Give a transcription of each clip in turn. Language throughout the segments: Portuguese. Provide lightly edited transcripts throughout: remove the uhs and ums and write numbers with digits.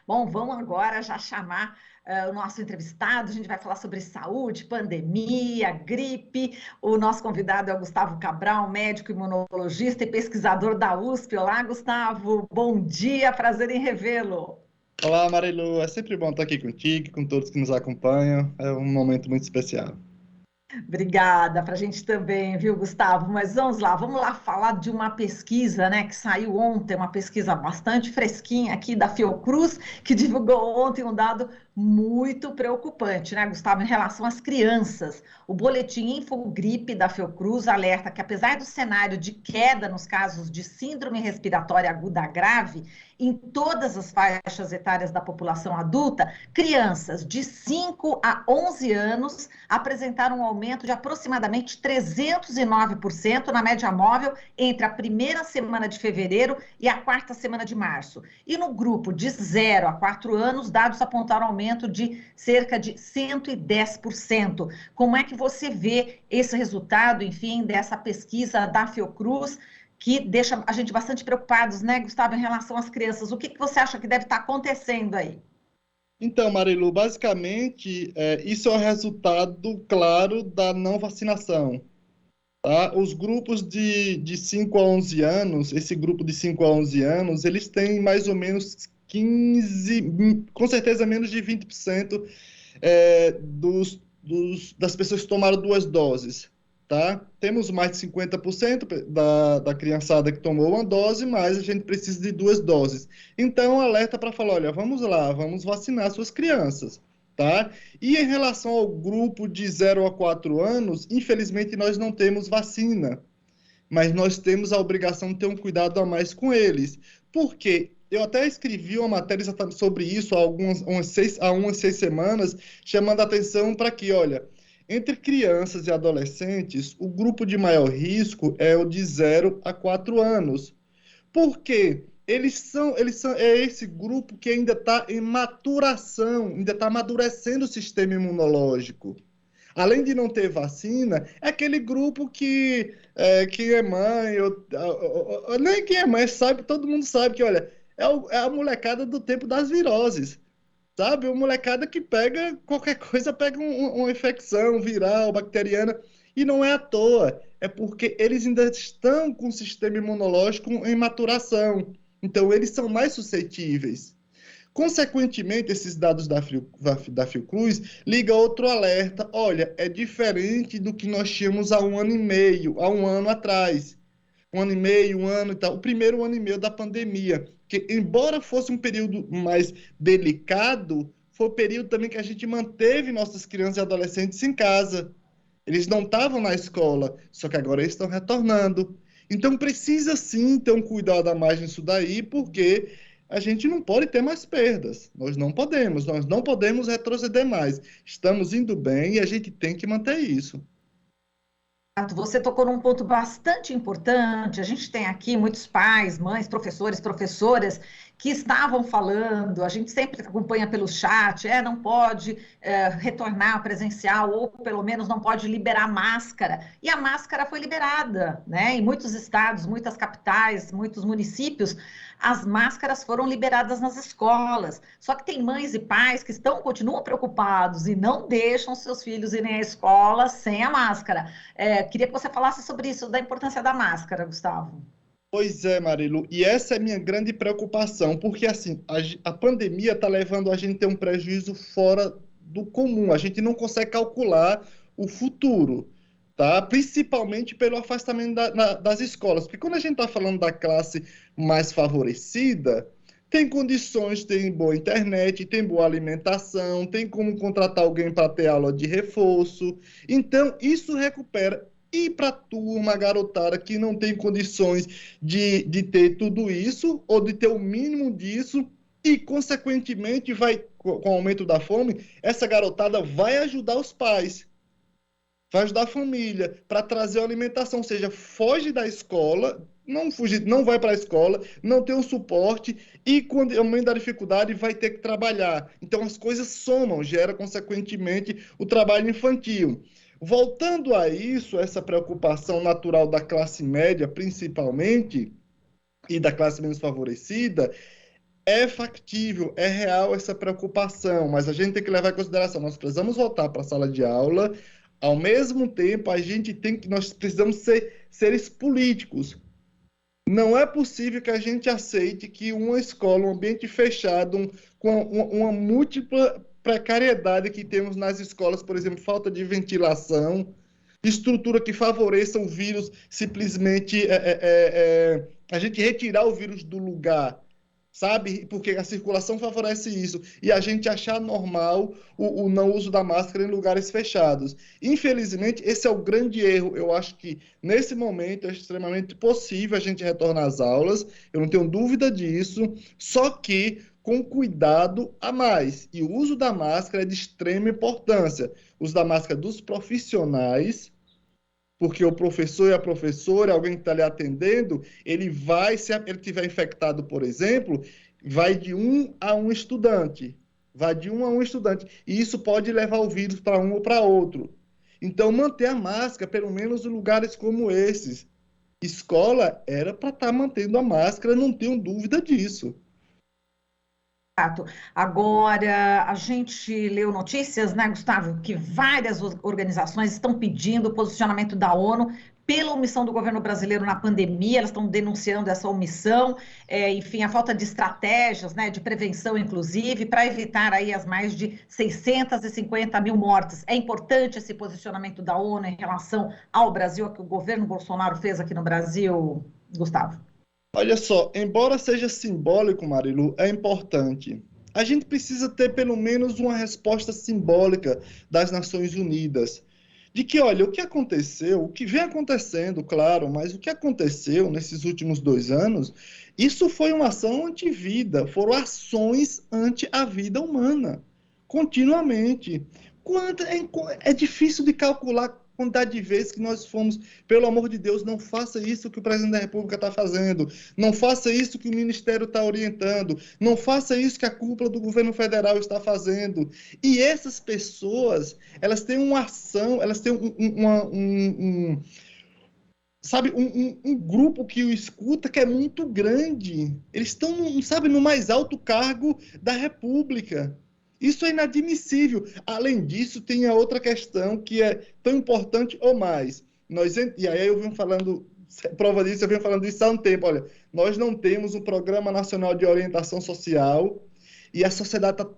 Bom, vamos agora já chamar o nosso entrevistado. A gente vai falar sobre saúde, pandemia, gripe. O nosso convidado é o Gustavo Cabral, médico imunologista e pesquisador da USP. Olá, Gustavo. Bom dia, prazer em revê-lo. Olá, Marilu. É sempre bom estar aqui contigo, com todos que nos acompanham. É um momento muito especial. Obrigada para a gente também, viu, Gustavo? Mas vamos lá falar de uma pesquisa, né, que saiu ontem, uma pesquisa bastante fresquinha aqui da Fiocruz, que divulgou ontem um dado muito preocupante, né, Gustavo, em relação às crianças. O boletim Infogripe da Fiocruz alerta que, apesar do cenário de queda nos casos de síndrome respiratória aguda grave, em todas as faixas etárias da população adulta, crianças de 5 a 11 anos apresentaram um aumento de aproximadamente 309% na média móvel entre a primeira semana de fevereiro e a quarta semana de março. E no grupo de 0 a 4 anos, dados apontaram aumento de cerca de 110%. Como é que você vê esse resultado, enfim, dessa pesquisa da Fiocruz, que deixa a gente bastante preocupados, né, Gustavo, em relação às crianças? O que você acha que deve estar acontecendo aí? Então, Marilu, basicamente, isso é o resultado claro da não vacinação, tá? Os grupos de 5 a 11 anos, esse grupo de 5 a 11 anos, eles têm mais ou menos 15, com certeza menos de 20% das pessoas que tomaram duas doses, tá? Temos mais de 50% da criançada que tomou uma dose, mas a gente precisa de duas doses. Então, alerta para falar, olha, vamos lá, vamos vacinar suas crianças, tá? E em relação ao grupo de 0 a 4 anos, infelizmente nós não temos vacina, mas nós temos a obrigação de ter um cuidado a mais com eles. Por quê? Eu até escrevi uma matéria exatamente sobre isso há umas seis semanas, chamando a atenção para que, olha, entre crianças e adolescentes, o grupo de maior risco é o de 0 a 4 anos. Por quê? É esse grupo que ainda está em maturação, ainda está amadurecendo o sistema imunológico. Além de não ter vacina, é aquele grupo que é mãe, nem quem é mãe sabe, todo mundo sabe que, olha, é a molecada do tempo das viroses, sabe? Uma molecada que pega qualquer coisa, pega uma infecção viral, bacteriana, e não é à toa, é porque eles ainda estão com o sistema imunológico em maturação, então eles são mais suscetíveis. Consequentemente, esses dados da Fiocruz ligam outro alerta. Olha, é diferente do que nós tínhamos há um ano e meio, há um ano atrás. Um ano e meio, um ano e tal. O primeiro ano e meio da pandemia. Que, embora fosse um período mais delicado, foi o período também que a gente manteve nossas crianças e adolescentes em casa. Eles não estavam na escola, só que agora eles estão retornando. Então precisa sim ter um cuidado a mais nisso daí, porque a gente não pode ter mais perdas. Nós não podemos retroceder mais. Estamos indo bem e a gente tem que manter isso. Você tocou num ponto bastante importante. A gente tem aqui muitos pais, mães, professores, professoras que estavam falando. A gente sempre acompanha pelo chat, não pode retornar presencial ou pelo menos não pode liberar máscara. E a máscara foi liberada, né? Em muitos estados, muitas capitais, muitos municípios, as máscaras foram liberadas nas escolas. Só que tem mães e pais que continuam preocupados e não deixam seus filhos irem à escola sem a máscara. Queria que você falasse sobre isso, da importância da máscara, Gustavo. Pois é, Marilu, e essa é a minha grande preocupação, porque assim, a pandemia está levando a gente a ter um prejuízo fora do comum, a gente não consegue calcular o futuro, tá? Principalmente pelo afastamento das escolas, porque quando a gente está falando da classe mais favorecida, tem condições, tem boa internet, tem boa alimentação, tem como contratar alguém para ter aula de reforço, então isso recupera. E para a turma, garotada, que não tem condições de ter tudo isso, ou de ter o mínimo disso, e, consequentemente, com o aumento da fome, essa garotada vai ajudar os pais, vai ajudar a família, para trazer a alimentação, ou seja, foge da escola, não vai para a escola, não tem o suporte, e quando aumenta a dificuldade, vai ter que trabalhar. Então, as coisas somam, gera, consequentemente, o trabalho infantil. Voltando a isso, essa preocupação natural da classe média, principalmente, e da classe menos favorecida, É factível, é real essa preocupação, mas a gente tem que levar em consideração, nós precisamos voltar para a sala de aula, ao mesmo tempo nós precisamos ser seres políticos. Não é possível que a gente aceite que uma escola, um ambiente fechado, com uma múltipla precariedade que temos nas escolas, por exemplo, falta de ventilação, estrutura que favoreça o vírus, simplesmente a gente retirar o vírus do lugar, sabe? Porque a circulação favorece isso. E a gente achar normal o não uso da máscara em lugares fechados. Infelizmente, esse é o grande erro. Eu acho que, nesse momento, é extremamente possível a gente retornar às aulas. Eu não tenho dúvida disso. Só que com cuidado a mais. E o uso da máscara é de extrema importância. O uso da máscara dos profissionais, porque o professor e a professora, alguém que está ali atendendo, ele vai, se ele tiver infectado, por exemplo, vai de um a um estudante. Vai de um a um estudante. E isso pode levar o vírus para um ou para outro. Então, manter a máscara, pelo menos em lugares como esses. Escola era para estar mantendo a máscara, não tenho dúvida disso. Exato. Agora, a gente leu notícias, né, Gustavo, que várias organizações estão pedindo o posicionamento da ONU pela omissão do governo brasileiro na pandemia, elas estão denunciando essa omissão, enfim, a falta de estratégias, né, de prevenção, inclusive, para evitar aí as mais de 650 mil mortes. É importante esse posicionamento da ONU em relação ao Brasil, que o governo Bolsonaro fez aqui no Brasil, Gustavo? Olha só, embora seja simbólico, Marilu, é importante. A gente precisa ter pelo menos uma resposta simbólica das Nações Unidas. De que, olha, o que aconteceu, o que vem acontecendo, claro, mas o que aconteceu nesses últimos 2 anos, isso foi uma ação anti-vida, foram ações anti a vida humana, continuamente. É difícil de calcular a quantidade de vezes que nós fomos, pelo amor de Deus, não faça isso que o presidente da República está fazendo, não faça isso que o Ministério está orientando, não faça isso que a cúpula do governo federal está fazendo. E essas pessoas, elas têm uma ação, elas têm sabe, um grupo que o escuta que é muito grande. Eles estão, sabe, no mais alto cargo da República. Isso é inadmissível. Além disso, tem a outra questão que é tão importante ou mais. E aí eu venho falando, prova disso, eu venho falando isso há um tempo. Olha, nós não temos um Programa Nacional de Orientação Social e a sociedade está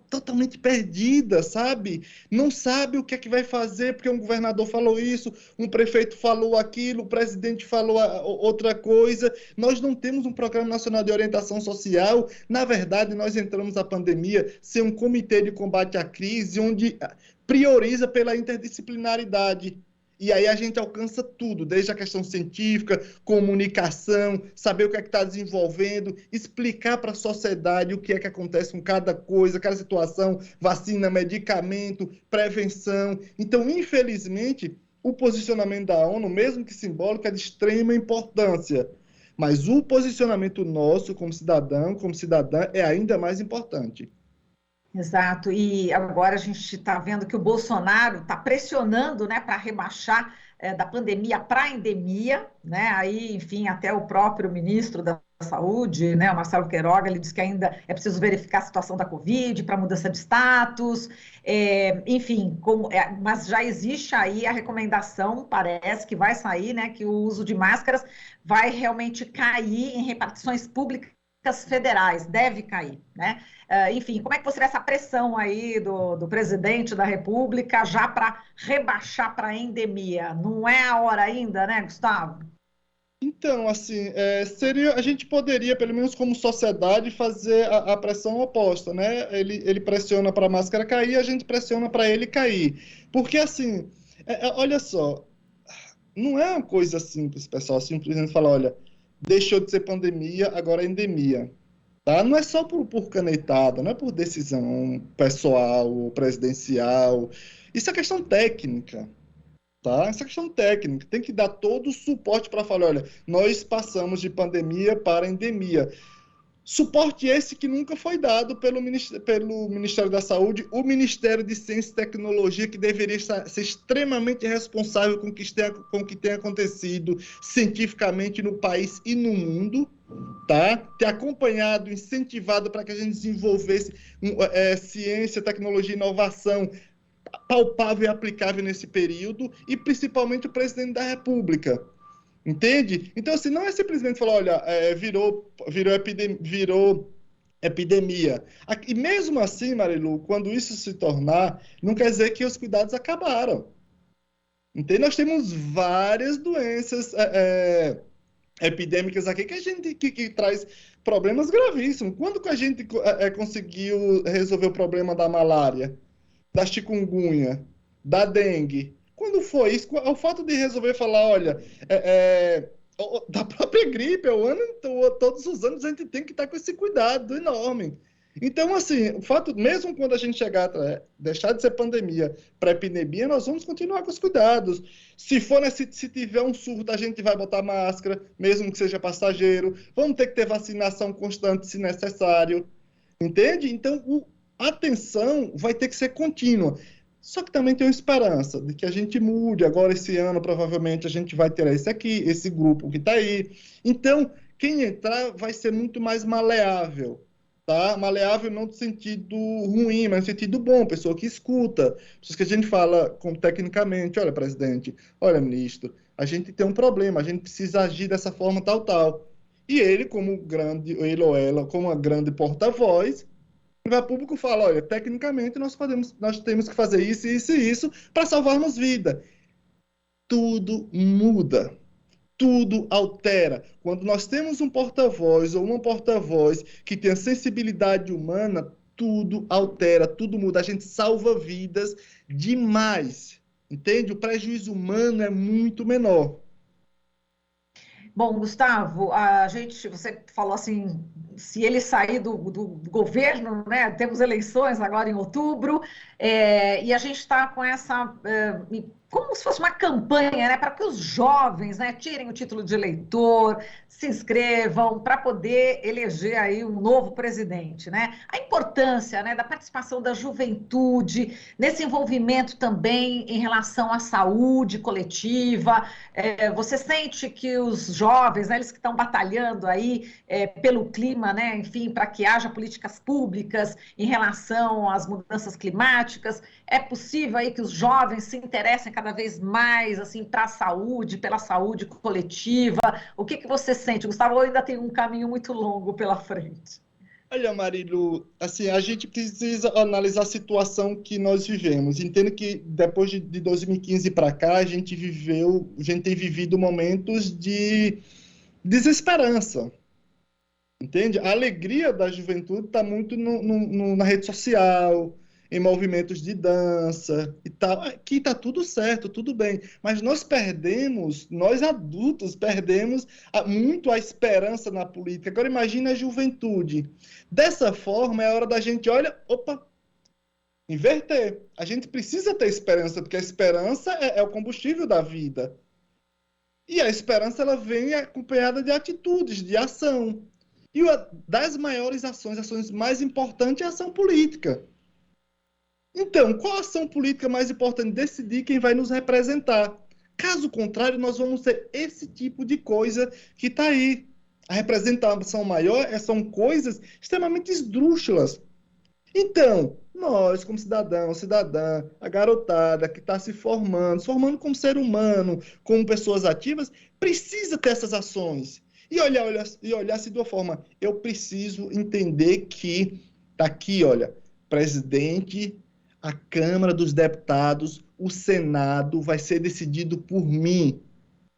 totalmente perdida, sabe? Não sabe o que é que vai fazer, porque um governador falou isso, um prefeito falou aquilo, o presidente falou outra coisa. Nós não temos um Programa Nacional de Orientação Social. Na verdade, nós entramos na pandemia sem um comitê de combate à crise, onde prioriza pela interdisciplinaridade. E aí a gente alcança tudo, desde a questão científica, comunicação, saber o que é que está desenvolvendo, explicar para a sociedade o que é que acontece com cada coisa, cada situação, vacina, medicamento, prevenção. Então, infelizmente, o posicionamento da ONU, mesmo que simbólico, é de extrema importância. Mas o posicionamento nosso como cidadão, como cidadã, é ainda mais importante. Exato, e agora a gente está vendo que o Bolsonaro está pressionando, né, para rebaixar da pandemia para a endemia, né? Aí, enfim, até o próprio ministro da Saúde, né, o Marcelo Queiroga, ele disse que ainda é preciso verificar a situação da Covid para mudança de status, enfim, mas já existe aí a recomendação, parece que vai sair, né, que o uso de máscaras vai realmente cair em repartições públicas federais, deve cair, né? Enfim, como é que você vê essa pressão aí do presidente da República já para rebaixar para a endemia? Não é a hora ainda, né, Gustavo? Então, assim, a gente poderia, pelo menos como sociedade, fazer a pressão oposta, né? Ele pressiona para a máscara cair, a gente pressiona para ele cair. Porque, assim, olha só, não é uma coisa simples, pessoal, simplesmente falar, olha, deixou de ser pandemia, agora é endemia. Tá? Não é só por canetada, não é por decisão pessoal ou presidencial. Isso é questão técnica. Tá? Essa questão técnica, tem que dar todo o suporte para falar, olha, nós passamos de pandemia para endemia. Suporte esse que nunca foi dado pelo Ministério da Saúde, o Ministério de Ciência e Tecnologia, que deveria ser extremamente responsável com o que tem acontecido cientificamente no país e no mundo, tá? Ter acompanhado, incentivado para que a gente desenvolvesse ciência, tecnologia e inovação palpável e aplicável nesse período, e principalmente o presidente da República. Entende? Então, assim, não é simplesmente falar, olha, virou epidemia. E mesmo assim, Marilu, quando isso se tornar, não quer dizer que os cuidados acabaram. Entende? Nós temos várias doenças epidêmicas aqui que a gente que traz problemas gravíssimos. Quando que a gente conseguiu resolver o problema da malária, da chikungunya, da dengue? Quando foi isso? O fato de resolver falar, olha, da própria gripe, todos os anos a gente tem que estar com esse cuidado enorme. Então, assim, o fato, mesmo quando a gente chegar deixar de ser pandemia para epidemia, nós vamos continuar com os cuidados. Se for, né, se tiver um surto, a gente vai botar máscara, mesmo que seja passageiro. Vamos ter que ter vacinação constante, se necessário. Entende? Então, a atenção vai ter que ser contínua. Só que também tem uma esperança de que a gente mude. Agora, esse ano, provavelmente, a gente vai ter esse grupo que está aí. Então, quem entrar vai ser muito mais maleável. Tá? Maleável não no sentido ruim, mas no sentido bom, pessoa que escuta. Por isso que a gente fala tecnicamente, olha, presidente, olha, ministro, a gente tem um problema, a gente precisa agir dessa forma tal, tal. E ele, ele ou ela, como uma grande porta-voz, vai ao público fala, olha, tecnicamente nós temos que fazer isso, isso e isso para salvarmos vida. Tudo muda. Tudo altera. Quando nós temos um porta-voz ou uma porta-voz que tem a sensibilidade humana, tudo altera, tudo muda. A gente salva vidas demais. Entende? O prejuízo humano é muito menor. Bom, Gustavo, você falou assim, se ele sair do governo, né? Temos eleições agora em outubro, e a gente está com essa como se fosse uma campanha, né, para que os jovens, né, tirem o título de eleitor, se inscrevam para poder eleger aí um novo presidente, né? A importância, né, da participação da juventude nesse envolvimento também em relação à saúde coletiva. Você sente que os jovens, né, eles que estão batalhando aí pelo clima, né, enfim, para que haja políticas públicas em relação às mudanças climáticas, é possível aí que os jovens se interessem cada vez mais assim para a saúde, pela saúde coletiva? O que você sente, Gustavo? Ainda tem um caminho muito longo pela frente. Olha, Marilu, assim, a gente precisa analisar a situação que nós vivemos. Entendo que depois de 2015 para cá, a gente tem vivido momentos de desesperança. Entende? A alegria da juventude está muito na rede social, em movimentos de dança e tal. Aqui está tudo certo, tudo bem. Mas nós adultos, perdemos muito a esperança na política. Agora imagine a juventude. Dessa forma, é hora da gente, inverter. A gente precisa ter esperança, porque a esperança é o combustível da vida. E a esperança ela vem acompanhada de atitudes, de ação. E uma das maiores ações mais importantes é a ação política. Então, qual a ação política mais importante? Decidir quem vai nos representar. Caso contrário, nós vamos ter esse tipo de coisa que está aí. A representação maior são coisas extremamente esdrúxulas. Então, nós, como cidadão, cidadã, a garotada que está se formando como ser humano, como pessoas ativas, precisa ter essas ações. E olhar-se de uma forma, eu preciso entender que está aqui, olha, presidente, a Câmara dos Deputados, o Senado vai ser decidido por mim.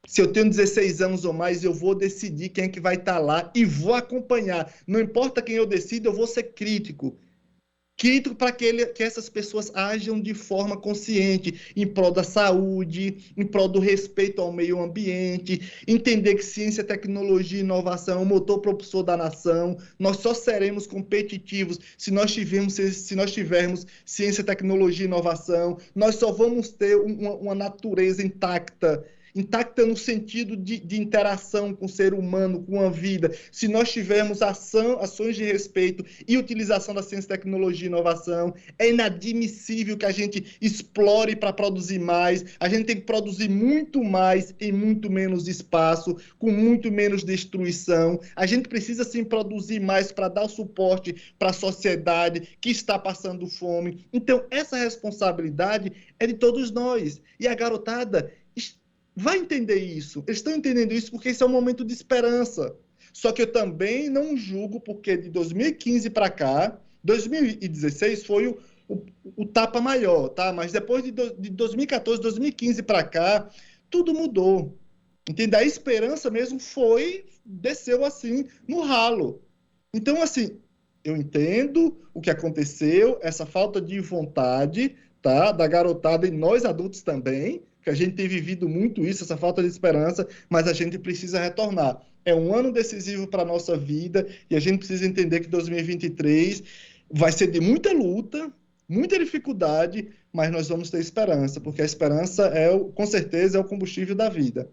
Se eu tenho 16 anos ou mais, eu vou decidir quem é que vai estar lá e vou acompanhar. Não importa quem eu decido, eu vou ser crítico. Crítico para que essas pessoas ajam de forma consciente, em prol da saúde, em prol do respeito ao meio ambiente, entender que ciência, tecnologia e inovação é o motor propulsor da nação. Nós só seremos competitivos se nós tivermos ciência, tecnologia e inovação. Nós só vamos ter uma natureza intacta intacta no sentido de interação com o ser humano, com a vida, se nós tivermos ações de respeito e utilização da ciência, tecnologia e inovação, é inadmissível que a gente explore para produzir mais, a gente tem que produzir muito mais em muito menos espaço, com muito menos destruição, a gente precisa sim produzir mais para dar suporte para a sociedade que está passando fome. Então, essa responsabilidade é de todos nós. E a garotada vai entender isso. Eles estão entendendo isso porque esse é um momento de esperança. Só que eu também não julgo porque de 2015 para cá, 2016 foi o tapa maior, tá? Mas depois de 2014, 2015 para cá, tudo mudou. Entende? A esperança mesmo desceu assim no ralo. Então, assim, eu entendo o que aconteceu, essa falta de vontade, tá? Da garotada e nós adultos também, que a gente tem vivido muito isso, essa falta de esperança, mas a gente precisa retornar. É um ano decisivo para a nossa vida e a gente precisa entender que 2023 vai ser de muita luta, muita dificuldade, mas nós vamos ter esperança, porque a esperança com certeza é o combustível da vida.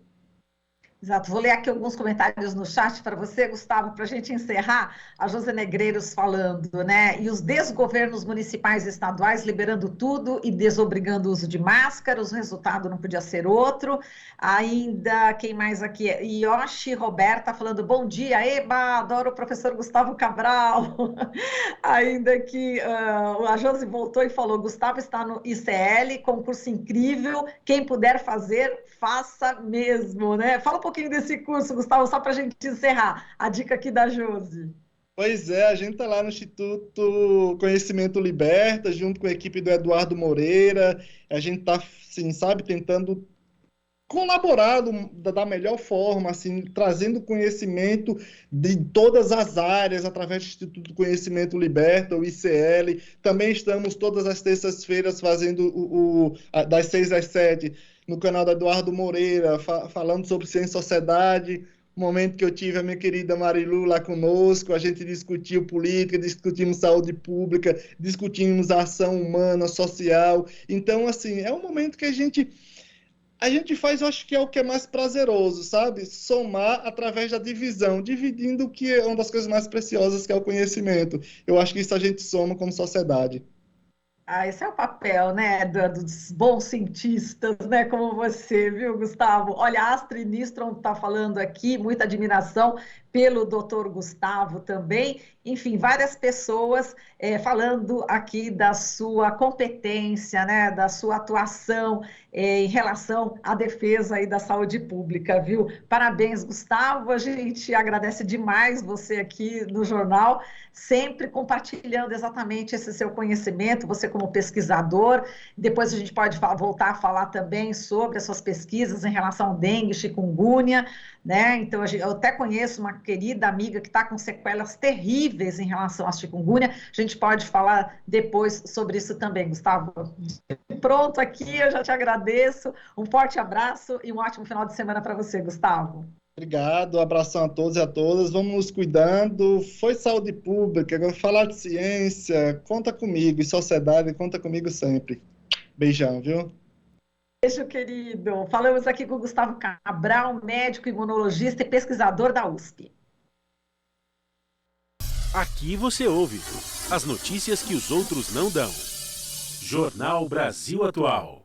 Exato. Vou ler aqui alguns comentários no chat para você, Gustavo, para a gente encerrar. A José Negreiros falando, né? E os desgovernos municipais e estaduais liberando tudo e desobrigando o uso de máscaras, o resultado não podia ser outro. Ainda, quem mais aqui? Yoshi Roberta falando, bom dia, eba, adoro o professor Gustavo Cabral. Ainda que a Josi voltou e falou, Gustavo está no ICL, concurso incrível, quem puder fazer, faça mesmo, né? Fala um pouquinho desse curso, Gustavo, só para a gente encerrar. A dica aqui da Josi. Pois é, a gente está lá no Instituto Conhecimento Liberta, junto com a equipe do Eduardo Moreira, a gente está, assim, sabe, tentando colaborar da melhor forma, assim, trazendo conhecimento de todas as áreas através do Instituto Conhecimento Liberta, o ICL. Também estamos todas as terças-feiras fazendo das 6 às 7 no canal do Eduardo Moreira, falando sobre ciência e sociedade. O momento que eu tive a minha querida Marilu lá conosco, a gente discutiu política, discutimos saúde pública, discutimos a ação humana, social. Então, assim, é um momento que a gente faz, eu acho que é o que é mais prazeroso, sabe? Somar através da divisão, dividindo o que é uma das coisas mais preciosas, que é o conhecimento. Eu acho que isso a gente soma como sociedade. Esse é o papel, né, dos bons cientistas, né, como você, viu, Gustavo? Olha, a Astrid Nistron está falando aqui, muita admiração pelo doutor Gustavo também. Enfim, várias pessoas falando aqui da sua competência, né, da sua atuação em relação à defesa aí da saúde pública, viu? Parabéns, Gustavo, a gente agradece demais você aqui no jornal, sempre compartilhando exatamente esse seu conhecimento, você como pesquisador. Depois a gente pode voltar a falar também sobre as suas pesquisas em relação ao dengue, chikungunya, né? Então, eu até conheço uma querida amiga que está com sequelas terríveis em relação à chikungunya. A gente pode falar depois sobre isso também, Gustavo. Pronto aqui, eu já te agradeço. Um forte abraço e um ótimo final de semana para você, Gustavo. Obrigado, um abração a todos e a todas. Vamos nos cuidando. Foi saúde pública, agora falar de ciência, conta comigo. E sociedade, conta comigo sempre. Beijão, viu? Beijo, querido. Falamos aqui com o Gustavo Cabral, médico, imunologista e pesquisador da USP. Aqui você ouve as notícias que os outros não dão. Jornal Brasil Atual.